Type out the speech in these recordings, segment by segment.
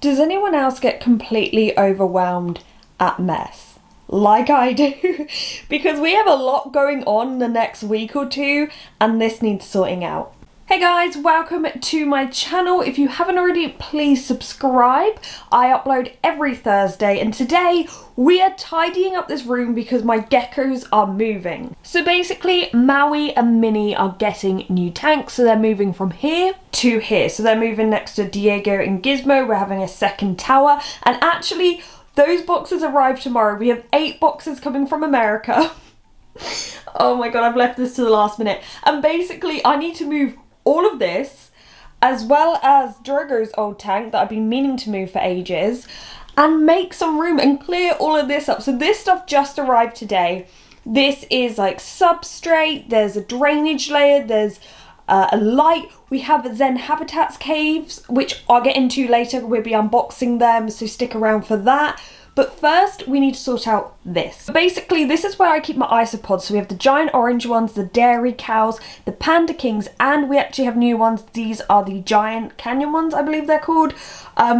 Does anyone else get completely overwhelmed at mess? Like I do? Because we have a lot going on in the next week or two and this needs sorting out. Hey guys, welcome to my channel. If you haven't already, please subscribe. I upload every Thursday and today we are tidying up this room because my geckos are moving. So basically, Maui and Minnie are getting new tanks, so they're moving from here to here. So they're moving next to Diego and Gizmo. We're having a second tower, and actually those boxes arrive tomorrow. We have 8 boxes coming from America. Oh my god, I've left this to the last minute. And basically I need to move all of this, as well as Drogo's old tank that I've been meaning to move for ages, and make some room and clear all of this up. So this stuff just arrived today. This is like substrate, there's a drainage layer, there's a light. We have Zen Habitats caves, which I'll get into later. We'll be unboxing them, so stick around for that. But first, we need to sort out this. Basically, this is where I keep my isopods. So we have the giant orange ones, the dairy cows, the panda kings, and we actually have new ones. These are the giant canyon ones, I believe they're called.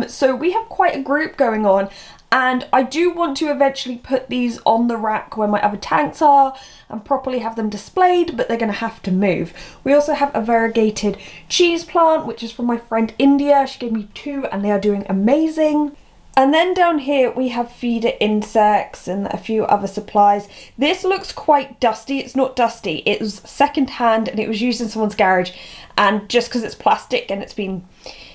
So we have quite a group going on. And I do want to eventually put these on the rack where my other tanks are and properly have them displayed, but they're going to have to move. We also have a variegated cheese plant, which is from my friend India. She gave me 2 and they are doing amazing. And then down here we have feeder insects and a few other supplies. This looks quite dusty. It's not dusty, it was second hand and it was used in someone's garage, and just because it's plastic and it's been,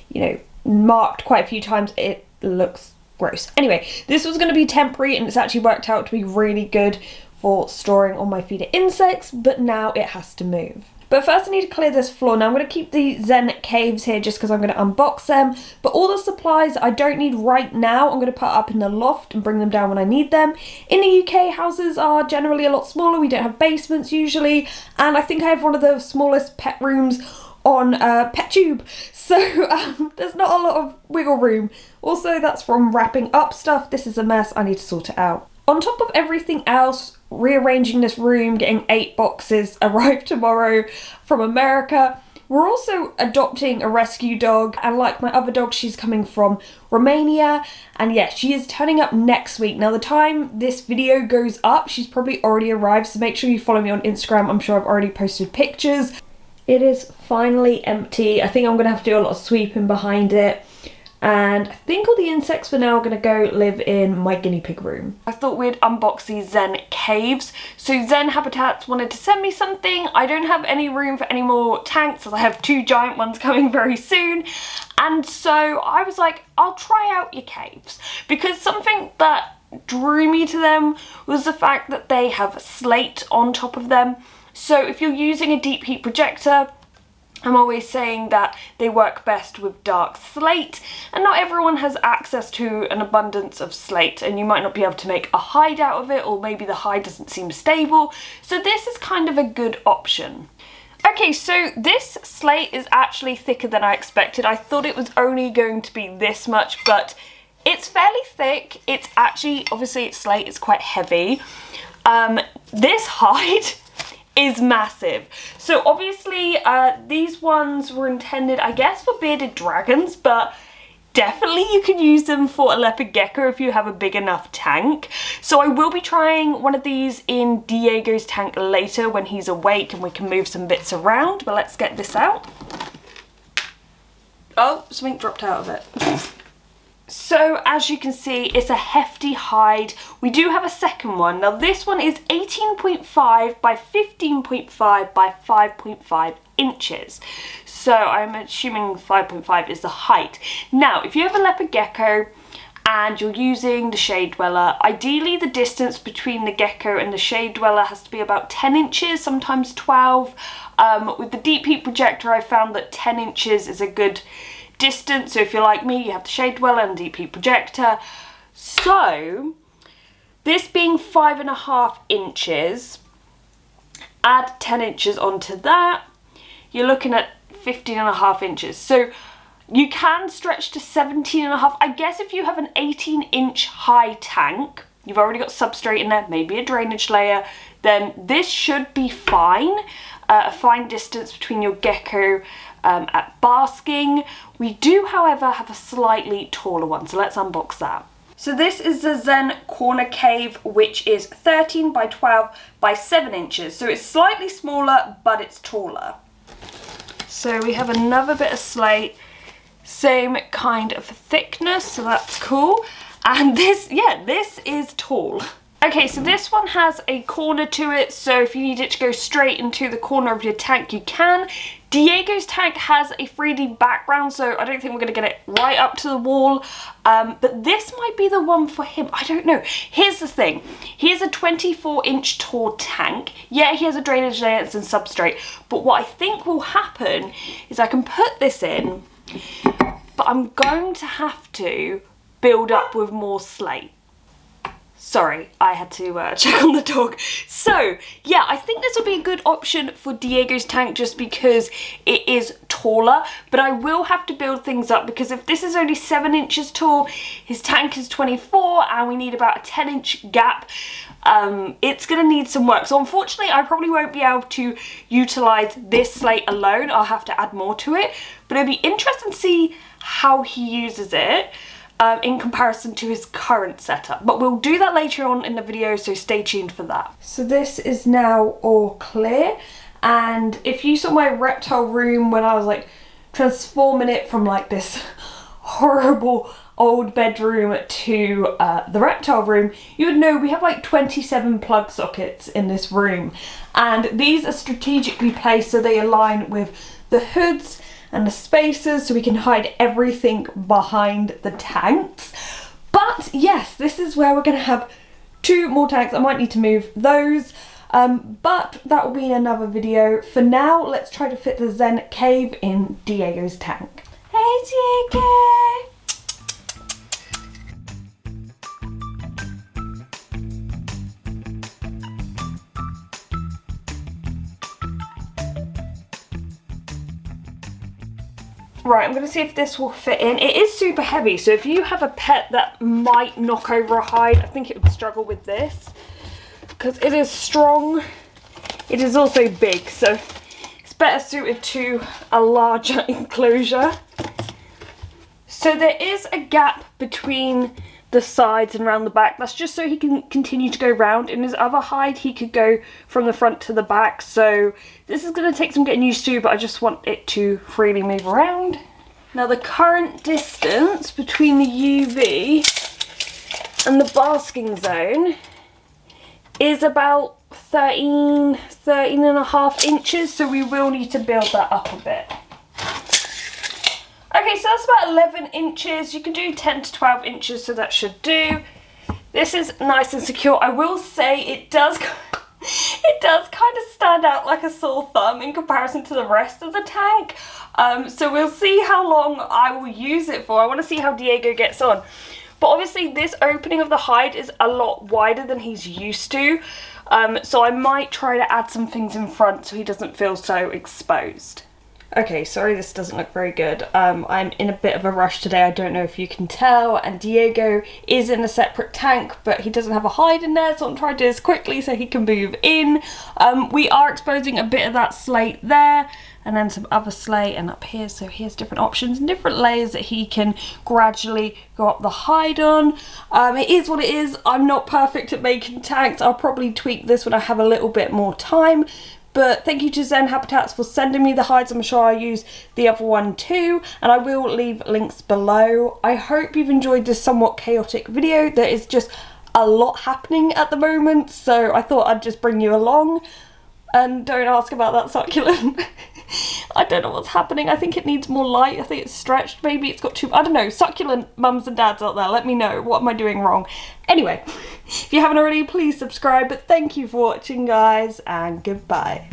you know, marked quite a few times, it looks gross. Anyway, this was going to be temporary and it's actually worked out to be really good for storing all my feeder insects, but now it has to move. But first I need to clear this floor. Now I'm going to keep the Zen caves here just because I'm going to unbox them. But all the supplies I don't need right now. I'm going to put up in the loft and bring them down when I need them. In the UK, houses are generally a lot smaller. We don't have basements usually. And I think I have one of the smallest pet rooms on PetTube. So there's not a lot of wiggle room. Also, that's from wrapping up stuff. This is a mess. I need to sort it out. On top of everything else, rearranging this room, getting 8 boxes arrive tomorrow from America. We're also adopting a rescue dog, and like my other dog, she's coming from Romania, and yeah, she is turning up next week. Now the time this video goes up, she's probably already arrived, so make sure you follow me on Instagram. I'm sure I've already posted pictures. It is finally empty. I think I'm gonna have to do a lot of sweeping behind it. And I think all the insects for now are going to go live in my guinea pig room. I thought we'd unbox these Zen caves. So Zen Habitats wanted to send me something. I don't have any room for any more tanks as I have 2 giant ones coming very soon. And so I was like, I'll try out your caves. Because something that drew me to them was the fact that they have slate on top of them. So if you're using a deep heat projector, I'm always saying that they work best with dark slate, and not everyone has access to an abundance of slate, and you might not be able to make a hide out of it, or maybe the hide doesn't seem stable, so this is kind of a good option. Okay, so this slate is actually thicker than I expected. I thought it was only going to be this much, but it's fairly thick. It's actually, obviously it's slate, it's quite heavy. This hide is massive. So obviously these ones were intended, I guess, for bearded dragons, but definitely you can use them for a leopard gecko if you have a big enough tank. So I will be trying one of these in Diego's tank later when he's awake and we can move some bits around, but let's get this out. Oh, something dropped out of it. So as you can see, it's a hefty hide. We do have a second one. Now this one is 18.5 by 15.5 by 5.5 inches. So I'm assuming 5.5 is the height. Now, if you have a leopard gecko and you're using the shade dweller, ideally the distance between the gecko and the shade dweller has to be about 10 inches, sometimes 12. With the deep heat projector, I found that 10 inches is a good distance. So if you're like me, you have the shade dweller and deep heat projector. So this being 5.5 inches, add 10 inches onto that, you're looking at 15.5 inches. So you can stretch to 17.5. I guess if you have an 18-inch high tank, you've already got substrate in there, maybe a drainage layer, then this should be fine. a fine distance between your gecko at basking. We do, however, have a slightly taller one, so let's unbox that. So this is the Zen Corner Cave, which is 13 by 12 by 7 inches. So it's slightly smaller, but it's taller. So we have another bit of slate, same kind of thickness, so that's cool. And this, yeah, this is tall. Okay, so this one has a corner to it, so if you need it to go straight into the corner of your tank, you can. Diego's tank has a 3D background, so I don't think we're going to get it right up to the wall, but this might be the one for him. I don't know. Here's the thing. He has a 24-inch tall tank. Yeah, he has a drainage layer and substrate, but what I think will happen is I can put this in, but I'm going to have to build up with more slate. Sorry, I had to check on the dog. So, yeah, I think this will be a good option for Diego's tank just because it is taller, but I will have to build things up because if this is only 7 inches tall, his tank is 24 and we need about a 10-inch gap, it's going to need some work. So unfortunately, I probably won't be able to utilise this slate alone. I'll have to add more to it, but it'll be interesting to see how he uses it. In comparison to his current setup, but we'll do that later on in the video, so stay tuned for that. So this is now all clear, and if you saw my reptile room when I was like transforming it from like this horrible old bedroom to the reptile room, you would know we have like 27 plug sockets in this room, and these are strategically placed so they align with the hoods and the spacers so we can hide everything behind the tanks. But yes, this is where we're going to have 2 more tanks. I might need to move those, but that will be in another video. For now, let's try to fit the Zen cave in Diego's tank. Hey Diego! Right, I'm going to see if this will fit in. It is super heavy, so if you have a pet that might knock over a hide, I think it would struggle with this because it is strong. It is also big, so it's better suited to a larger enclosure. So there is a gap between the sides and around the back. That's just so he can continue to go round. In his other hide, he could go from the front to the back. So this is going to take some getting used to, but I just want it to freely move around. Now the current distance between the UV and the basking zone is about 13 and a half inches. So we will need to build that up a bit. Okay, so that's about 11 inches. You can do 10 to 12 inches, so that should do. This is nice and secure. I will say it does kind of stand out like a sore thumb in comparison to the rest of the tank. So we'll see how long I will use it for. I want to see how Diego gets on. But obviously this opening of the hide is a lot wider than he's used to. So I might try to add some things in front so he doesn't feel so exposed. Okay, sorry this doesn't look very good. I'm in a bit of a rush today, I don't know if you can tell, and Diego is in a separate tank, but he doesn't have a hide in there, so I'm trying to do this quickly so he can move in. We are exposing a bit of that slate there, and then some other slate and up here, so he has different options and different layers that he can gradually go up the hide on. It is what it is. I'm not perfect at making tanks. I'll probably tweak this when I have a little bit more time. But thank you to Zen Habitats for sending me the hides. I'm sure I'll use the other one too, and I will leave links below. I hope you've enjoyed this somewhat chaotic video. There is just a lot happening at the moment, so I thought I'd just bring you along. And don't ask about that succulent. I don't know what's happening. I think it needs more light. I think it's stretched. Maybe it's got too... I don't know. Succulent mums and dads out there, let me know. What am I doing wrong? Anyway, if you haven't already, please subscribe. But thank you for watching, guys, and goodbye.